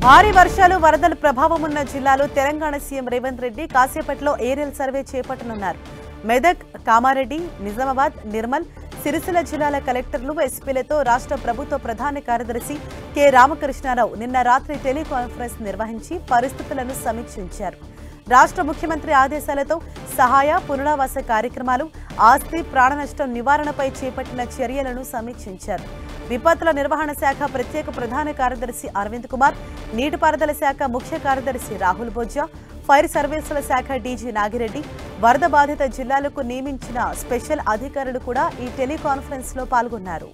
భారీ వర్షాలు వరదల ప్రభావం ఉన్న జిల్లాలో తెలంగాణ సీఎం రేవంత్ రెడ్డి కాసేపట్లో ఏరియల్ సర్వే చేపట్టనున్నారు. మెదక్, కామారెడ్డి, నిజామాబాద్, నిర్మల్, సిరిసిల్ల జిల్లాల కలెక్టర్లు, ఎస్పీలతో రాష్ట్ర ప్రభుత్వ ప్రధాన కార్యదర్శి కె రామకృష్ణారావు నిన్న రాత్రి టెలికాన్ఫరెన్స్ నిర్వహించి పరిస్థితులను సమీక్షించారు. రాష్ట్ర ముఖ్యమంత్రి ఆదేశాలతో సహాయ పునరావాస కార్యక్రమాలు, ఆస్తి ప్రాణ నష్టం నివారణపై చేపట్టిన చర్యలను సమీక్షించారు. విపత్తుల నిర్వహణ శాఖ ప్రత్యేక ప్రధాన కార్యదర్శి అరవింద్ కుమార్, నీటిపారుదల శాఖ ముఖ్య కార్యదర్శి రాహుల్ బొజ్జా, ఫైర్ సర్వీసుల శాఖ డీజీ నాగిరెడ్డి, వరద బాధిత జిల్లాలకు నియమించిన స్పెషల్ అధికారులు కూడా ఈ టెలికాన్ఫరెన్స్ లో పాల్గొన్నారు.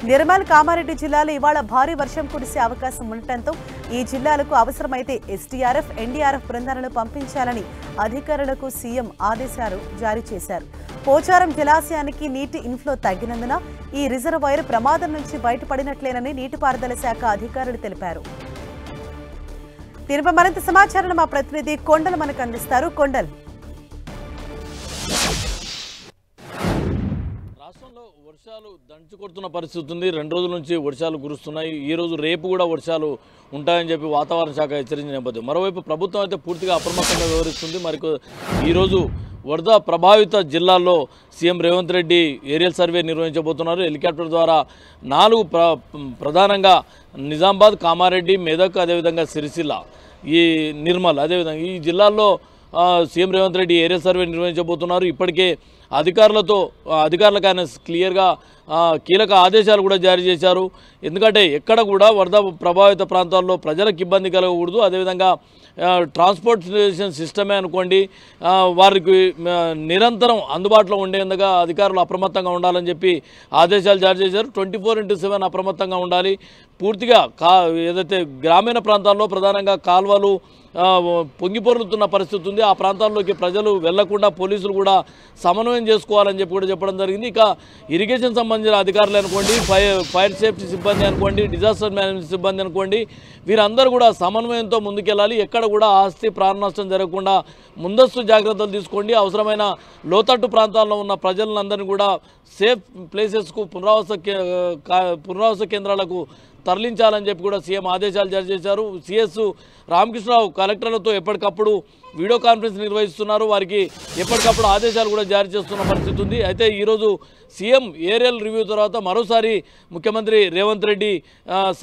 నిర్మల్, కామారెడ్డి జిల్లాలో ఇవాళ భారీ వర్షం కురిసే అవకాశం ఉండటంతో ఈ జిల్లాలకు అవసరమైతే ఎస్డీఆర్ఎఫ్, ఎన్డీఆర్ఎఫ్ బృందాలను పంపించాలని అధికారులకు సీఎం ఆదేశాలు జారీ చేశారు. పోచారం జలాశయానికి నీటి ఇన్ఫ్లో తగ్గినందున ఈ రిజర్వాయర్ ప్రమాదం నుంచి బయటపడినట్లేనని నీటిపారుదల శాఖ అధికారులు తెలిపారు. దీనిపై మరింత సమాచారం మా ప్రతినిధి కొండలు మనకు అందిస్తారు. కొండల్, రాష్ట్రంలో వర్షాలు దంచి కొడుతున్న పరిస్థితి ఉంది. 2 రోజుల నుంచి వర్షాలు కురుస్తున్నాయి. ఈ రోజు రేపు కూడా వర్షాలు ఉంటాయని చెప్పి వాతావరణ శాఖ హెచ్చరించిన నేపథ్యం. మరోవైపు ప్రభుత్వం అయితే పూర్తిగా అప్రమత్తంగా వ్యవహరిస్తుంది. మరి ఈరోజు వరద ప్రభావిత జిల్లాల్లో CM Revanth Reddy aerial survey నిర్వహించబోతున్నారు. హెలికాప్టర్ ద్వారా 4 ప్రధానంగా నిజామాబాద్, కామారెడ్డి, మెదక్, అదేవిధంగా సిరిసిల్ల, ఈ నిర్మల్, అదేవిధంగా ఈ జిల్లాల్లో CM Revanth Reddy aerial survey నిర్వహించబోతున్నారు. ఇప్పటికే అధికారులకు ఆయన క్లియర్గా కీలక ఆదేశాలు కూడా జారీ చేశారు. ఎందుకంటే ఎక్కడ కూడా వరద ప్రభావిత ప్రాంతాల్లో ప్రజలకు ఇబ్బంది కలగకూడదు. అదేవిధంగా ట్రాన్స్పోర్టేషన్ సిస్టమే అనుకోండి, వారికి నిరంతరం అందుబాటులో ఉండేందుగా అధికారులు అప్రమత్తంగా ఉండాలని చెప్పి ఆదేశాలు జారీ చేశారు. 24/7 అప్రమత్తంగా ఉండాలి. పూర్తిగా ఏదైతే గ్రామీణ ప్రాంతాల్లో ప్రధానంగా కాల్వలు పొంగిపొర్లుతున్న పరిస్థితి ఉంది. ఆ ప్రాంతాల్లోకి ప్రజలు వెళ్లకుండా పోలీసులు కూడా సమన్వయం చేసుకోవాలని చెప్పి కూడా చెప్పడం జరిగింది. ఇక ఇరిగేషన్ సంబంధించిన అధికారులు అనుకోండి, ఫైర్ సేఫ్టీ సిబ్బంది అనుకోండి, డిజాస్టర్ మేనేజ్మెంట్ సిబ్బంది అనుకోండి, వీరందరూ కూడా సమన్వయంతో ముందుకెళ్ళాలి. ఎక్కడ కూడా ఆస్తి ప్రాణ నష్టం జరగకుండా ముందస్తు జాగ్రత్తలు తీసుకోండి. అవసరమైన లోతట్టు ప్రాంతాల్లో ఉన్న ప్రజలందరినీ కూడా సేఫ్ ప్లేసెస్కు పునరావాస కేంద్రాలకు తరలించాలని చెప్పి కూడా సీఎం ఆదేశాలు జారీ చేశారు. సిఎస్ రామకృష్ణరావు కలెక్టర్లతో ఎప్పటికప్పుడు వీడియో కాన్ఫరెన్స్ నిర్వహిస్తున్నారు. వారికి ఎప్పటికప్పుడు ఆదేశాలు కూడా జారీ చేస్తున్న పరిస్థితి ఉంది. అయితే ఈరోజు సీఎం ఏరియల్ రివ్యూ తర్వాత మరోసారి ముఖ్యమంత్రి రేవంత్ రెడ్డి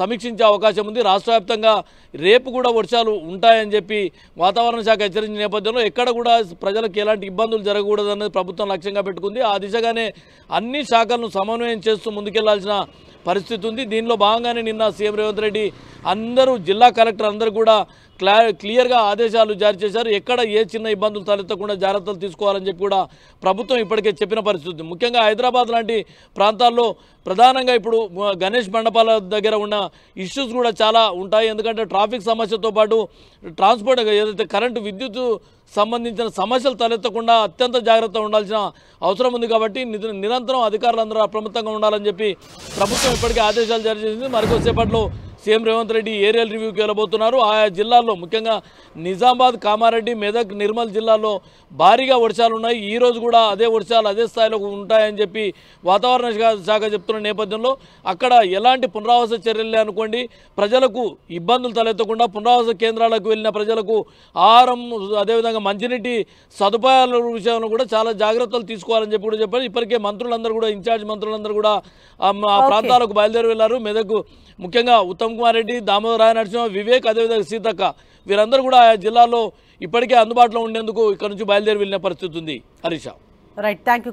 సమీక్షించే అవకాశం ఉంది. రాష్ట్ర వ్యాప్తంగా రేపు కూడా వర్షాలు ఉంటాయని చెప్పి వాతావరణ శాఖ హెచ్చరించిన నేపథ్యంలో ఎక్కడ కూడా ప్రజలకు ఎలాంటి ఇబ్బందులు జరగకూడదన్నది ప్రభుత్వం లక్ష్యంగా పెట్టుకుంది. ఆ దిశగానే అన్ని శాఖలను సమన్వయం చేస్తూ ముందుకెళ్లాల్సిన పరిస్థితి ఉంది. దీనిలో భాగంగానే నిన్న సీఎం రేవంత్ రెడ్డి జిల్లా కలెక్టర్ అందరూ కూడా క్లియర్గా ఆదేశాలు జారీ చేశారు. ఎక్కడ ఏ చిన్న ఇబ్బందులు తలెత్తకుండా జాగ్రత్తలు తీసుకోవాలని చెప్పి కూడా ప్రభుత్వం ఇప్పటికే చెప్పిన పరిస్థితి. ముఖ్యంగా హైదరాబాద్ లాంటి ప్రాంతాల్లో ప్రధానంగా ఇప్పుడు గణేష్ మండపాల దగ్గర ఉన్న ఇష్యూస్ కూడా చాలా ఉంటాయి. ఎందుకంటే ట్రాఫిక్ సమస్యతో పాటు ట్రాన్స్పోర్ట్ ఏదైతే కరెంటు, విద్యుత్ సంబంధించిన సమస్యలు తలెత్తకుండా అత్యంత జాగ్రత్త ఉండాల్సిన అవసరం ఉంది. కాబట్టి నిరంతరం అధికారులందరూ అప్రమత్తంగా ఉండాలని చెప్పి ప్రభుత్వం ఇప్పటికే ఆదేశాలు జారీ చేసింది. మరికొద్దిసేపట్లో సీఎం రేవంత్ రెడ్డి ఏరియల్ రివ్యూకి వెళ్ళబోతున్నారు. ఆయా జిల్లాల్లో ముఖ్యంగా నిజామాబాద్, కామారెడ్డి, మెదక్, నిర్మల్ జిల్లాల్లో భారీగా వర్షాలు ఉన్నాయి. ఈ రోజు కూడా అదే వర్షాలు అదే స్థాయిలో ఉంటాయని చెప్పి వాతావరణ శాఖ చెప్తున్న నేపథ్యంలో అక్కడ ఎలాంటి పునరావాస చర్యలే అనుకోండి, ప్రజలకు ఇబ్బందులు తలెత్తకుండా పునరావాస కేంద్రాలకు వెళ్ళిన ప్రజలకు ఆహారం, అదేవిధంగా మంచినీటి సదుపాయాల విషయంలో కూడా చాలా జాగ్రత్తలు తీసుకోవాలని చెప్పి కూడా చెప్పారు. ఇప్పటికే మంత్రులందరూ కూడా, ఇన్ఛార్జ్ మంత్రులందరూ కూడా ఆ ప్రాంతాలకు బయలుదేరి వెళ్లారు. మెదక్ ముఖ్యంగా ఉత్తమ్ కుమార్ రెడ్డి, దామోదర్ రాయ నరసింహ, వివేక్, అదేవిధంగా సీతక్క, వీరందరూ కూడా ఆయా జిల్లాల్లో ఇప్పటికే అందుబాటులో ఉండేందుకు ఇక్కడ నుంచి బయలుదేరి వెళ్ళిన పరిస్థితి ఉంది. హరీష. Right, thank you.